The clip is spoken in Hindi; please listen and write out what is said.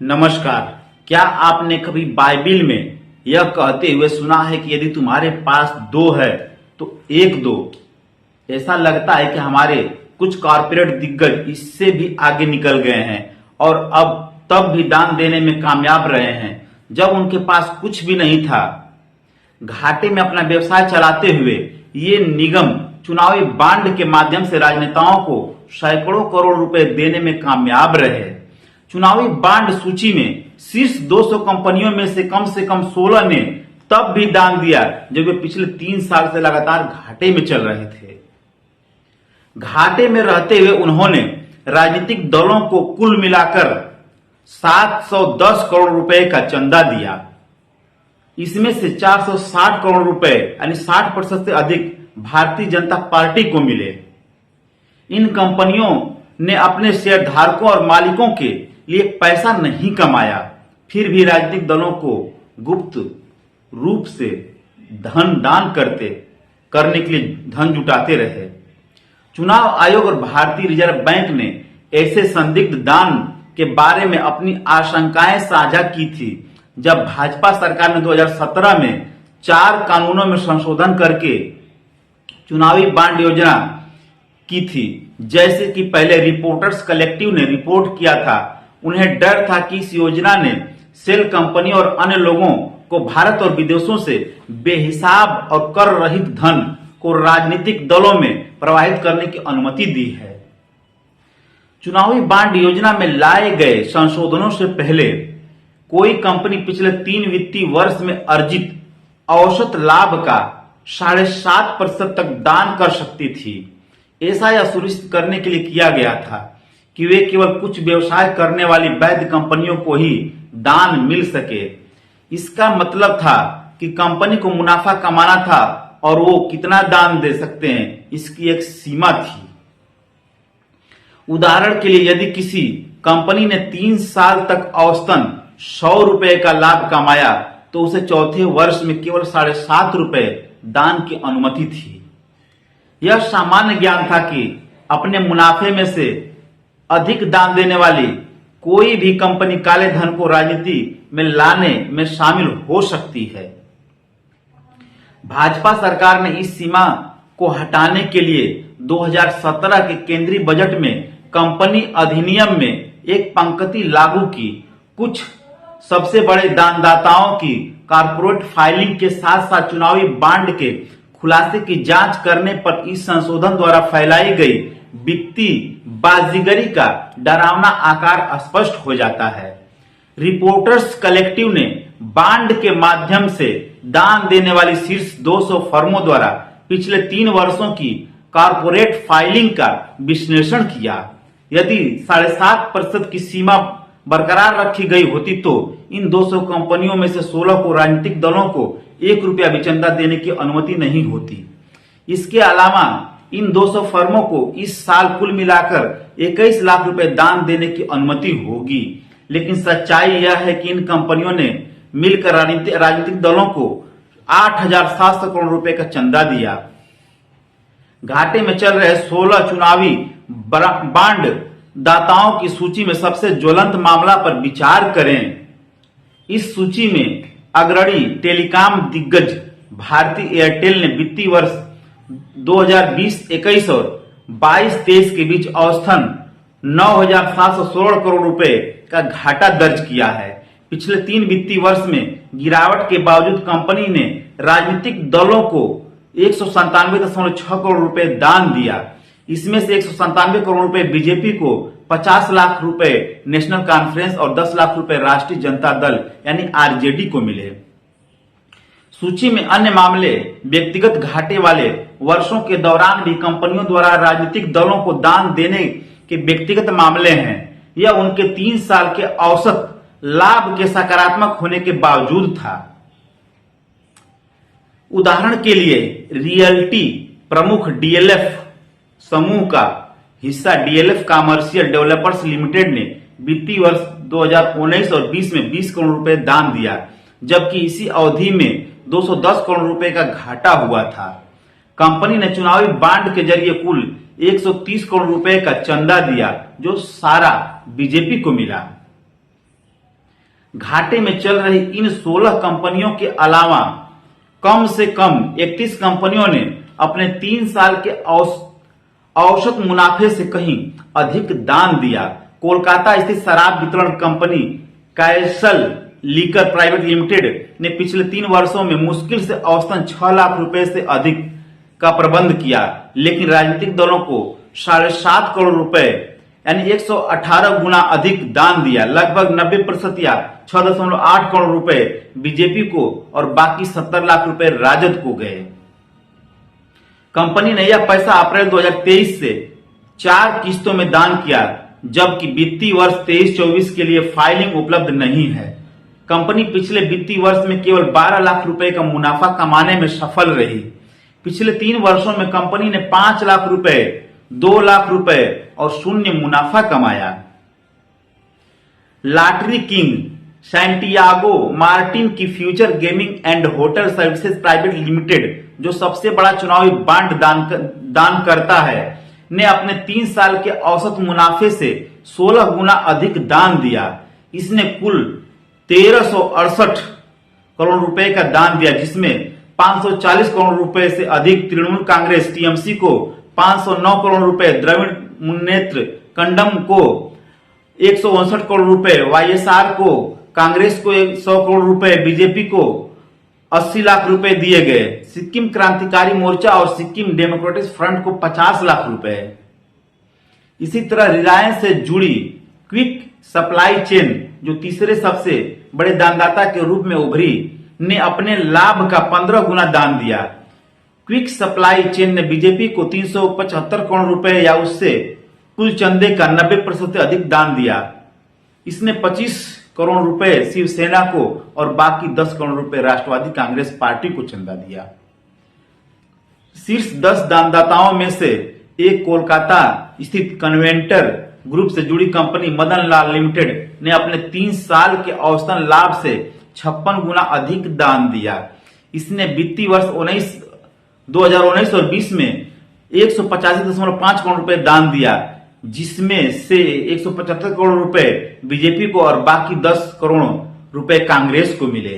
नमस्कार। क्या आपने कभी बाइबिल में यह कहते हुए सुना है कि यदि तुम्हारे पास दो है तो एक दो? ऐसा लगता है कि हमारे कुछ कॉर्पोरेट दिग्गज इससे भी आगे निकल गए हैं और अब तब भी दान देने में कामयाब रहे हैं जब उनके पास कुछ भी नहीं था। घाटे में अपना व्यवसाय चलाते हुए ये निगम चुनावी बांड के माध्यम से राजनेताओं को सैकड़ों करोड़ रुपए देने में कामयाब रहे। चुनावी बांड सूची में शीर्ष 200 कंपनियों में से कम 16 ने तब भी दान दिया जब वे पिछले 3 साल से लगातार घाटे में चल रहे थे। घाटे में रहते हुए उन्होंने राजनीतिक दलों को कुल मिलाकर 710 करोड़ रुपए का चंदा दिया। इसमें से 460 करोड़ रुपए यानी 60% से अधिक भारतीय जनता पार्टी को मिले। इन कंपनियों ने अपने शेयरधारकों और मालिकों के लिए पैसा नहीं कमाया, फिर भी राजनीतिक दलों को गुप्त रूप से धन दान करने के लिए धन जुटाते रहे। चुनाव आयोग और भारतीय रिजर्व बैंक ने ऐसे संदिग्ध दान के बारे में अपनी आशंकाएं साझा की थी जब भाजपा सरकार ने 2017 में 4 कानूनों में संशोधन करके चुनावी बांड योजना की थी। जैसे कि पहले रिपोर्टर्स कलेक्टिव ने रिपोर्ट किया था, उन्हें डर था कि इस योजना ने सेल कंपनी और अन्य लोगों को भारत और विदेशों से बेहिसाब और कर रहित धन को राजनीतिक दलों में प्रवाहित करने की अनुमति दी है। चुनावी बांड योजना में लाए गए संशोधनों से पहले कोई कंपनी पिछले 3 वित्तीय वर्ष में अर्जित औसत लाभ का 7.5% तक दान कर सकती थी। ऐसा यह सुनिश्चित करने के लिए किया गया था कि वे केवल कुछ व्यवसाय करने वाली वैध कंपनियों को ही दान मिल सके। इसका मतलब था कि कंपनी को मुनाफा कमाना था और वो कितना दान दे सकते हैं, इसकी एक सीमा थी। उदाहरण के लिए, यदि किसी कंपनी ने 3 साल तक औसतन 100 रुपए का लाभ कमाया तो उसे चौथे वर्ष में केवल 7.5 रुपए दान की अनुमति थी। यह सामान्य ज्ञान था कि अपने मुनाफे में से अधिक दान देने वाली कोई भी कंपनी काले धन को राजनीति में लाने में शामिल हो सकती है। भाजपा सरकार ने इस सीमा को हटाने के लिए 2017 के केंद्रीय बजट में कंपनी अधिनियम में एक पंक्ति लागू की। कुछ सबसे बड़े दानदाताओं की कॉर्पोरेट फाइलिंग के साथ साथ चुनावी बांड के खुलासे की जांच करने पर इस संशोधन द्वारा फैलाई गई वित्तीय बाजीगरी का डरावना आकार स्पष्ट हो जाता है। रिपोर्टर्स कलेक्टिव ने बांड के माध्यम से दान देने वाली शीर्ष 200 फर्मों द्वारा पिछले 3 वर्षों की कॉर्पोरेट फाइलिंग का विश्लेषण किया। यदि 7.5% की सीमा बरकरार रखी गई होती तो इन 200 कंपनियों में से 16 को राजनीतिक दलों को 1 रुपया भी चंदा देने की अनुमति नहीं होती। इसके अलावा इन 200 फर्मों को इस साल कुल मिलाकर 21 लाख रुपए दान देने की अनुमति होगी। लेकिन सच्चाई यह है कि इन कंपनियों ने मिलकर राजनीतिक दलों को 8,700 करोड़ रुपए का चंदा दिया। घाटे में चल रहे 16 चुनावी बांड दाताओं की सूची में सबसे ज्वलंत मामला पर विचार करें। इस सूची में अग्रणी टेलीकॉम दिग्गज भारती एयरटेल ने वित्तीय वर्ष 2020-21 और 22-23 के बीच औसतन 9,716 करोड़ रुपए का घाटा दर्ज किया है। पिछले 3 वित्तीय वर्ष में गिरावट के बावजूद कंपनी ने राजनीतिक दलों को 197.6 करोड़ रुपए दान दिया। इसमें से 197 करोड़ रुपए बीजेपी को, 50 लाख रुपए नेशनल कॉन्फ्रेंस और 10 लाख रुपए राष्ट्रीय जनता दल यानी आरजेडी को मिले। सूची में अन्य मामले व्यक्तिगत घाटे वाले वर्षों के दौरान भी कंपनियों द्वारा राजनीतिक दलों को दान देने के व्यक्तिगत मामले हैं। यह उनके 3 साल के औसत लाभ के सकारात्मक होने के बावजूद था। उदाहरण के लिए, रियल्टी प्रमुख डीएलएफ समूह का हिस्सा डीएलएफ कमर्शियल डेवलपर्स लिमिटेड ने वित्तीय वर्ष 2019 और 20 में 20 करोड़ रुपए दान दिया, जबकि इसी अवधि में 210 करोड़ रुपए का घाटा हुआ था। कंपनी ने चुनावी बांड के जरिए कुल 130 करोड़ रुपए का चंदा दिया, जो सारा बीजेपी को मिला। घाटे में चल रही इन 16 कंपनियों के अलावा कम से कम 31 कंपनियों ने अपने 3 साल के औसत मुनाफे से कहीं अधिक दान दिया। कोलकाता स्थित शराब वितरण company castle liquor private limited ने पिछले 3 वर्षों में मुश्किल से औसतन 6 लाख रुपए से अधिक का प्रबंध किया, लेकिन राजनीतिक दलों को 7.5 करोड़ रुपए यानी 118 गुना अधिक दान दिया। लगभग 90% या 6.8 करोड़ रुपए बीजेपी को और बाकी 70 लाख रुपए राजद को गए। कंपनी ने यह पैसा अप्रैल 2023 से 4 किस्तों में दान किया, जबकि वित्तीय वर्ष 23-24 के लिए फाइलिंग उपलब्ध नहीं है। कंपनी पिछले वित्तीय वर्ष में केवल 12 लाख रुपए का मुनाफा कमाने में सफल रही। पिछले 3 वर्षों में कंपनी ने 5 लाख रुपए, 2 लाख रुपए और शून्य मुनाफा कमाया। लॉटरी किंग सैंटियागो मार्टिन की future gaming and hotel services private limited, जो सबसे बड़ा चुनावी बांड दान करता है, ने अपने 3 साल के औसत मुनाफे से 16 गुना अधिक दान दिया। इसने कुल 1368 करोड़ रुपए का दान दिया, जिसमें 540 करोड़ रुपए से अधिक तृणमूल कांग्रेस टीएमसी को, 509 करोड़ रुपए द्रविड़ मुन्नेत्र कंडम को, 159 करोड़ रुपए वाईएसआर को, कांग्रेस को 100 करोड़ रुपए, बीजेपी को 80 लाख रुपए दिए गए। सिक्किम क्रांतिकारी मोर्चा और सिक्किम डेमोक्रेटिक फ्रंट को 50 लाख रुपए। इसी तरह रिलायंस से जुड़ी क्विक सप्लाई चेन, जो तीसरे सबसे बड़े दानदाता के रूप में उभरी, ने अपने लाभ का 15 गुना दान दिया। क्विक सप्लाई चेन ने बीजेपी को 375 करोड़ रुपए या उससे कुल चंदे का 90% से अधिक दान दिया। इसने 25 करोड़ रुपए शिवसेना को और बाकी 10 करोड़ रुपए राष्ट्रवादी कांग्रेस पार्टी को चंदा दिया। शीर्ष 10 दानदाताओं में से एक कोलकाता स्थित कन्वेंटर ग्रुप से जुड़ी कंपनी मदन लाल लिमिटेड ने अपने 3 साल के औसतन लाभ से 56 गुना अधिक दान दिया। इसने वित्तीय वर्ष 2019 और 20 में 185.5 करोड़ रुपए दान दिया, जिसमें से 175 करोड़ रुपए बीजेपी को और बाकी 10 करोड़ रुपए कांग्रेस को मिले।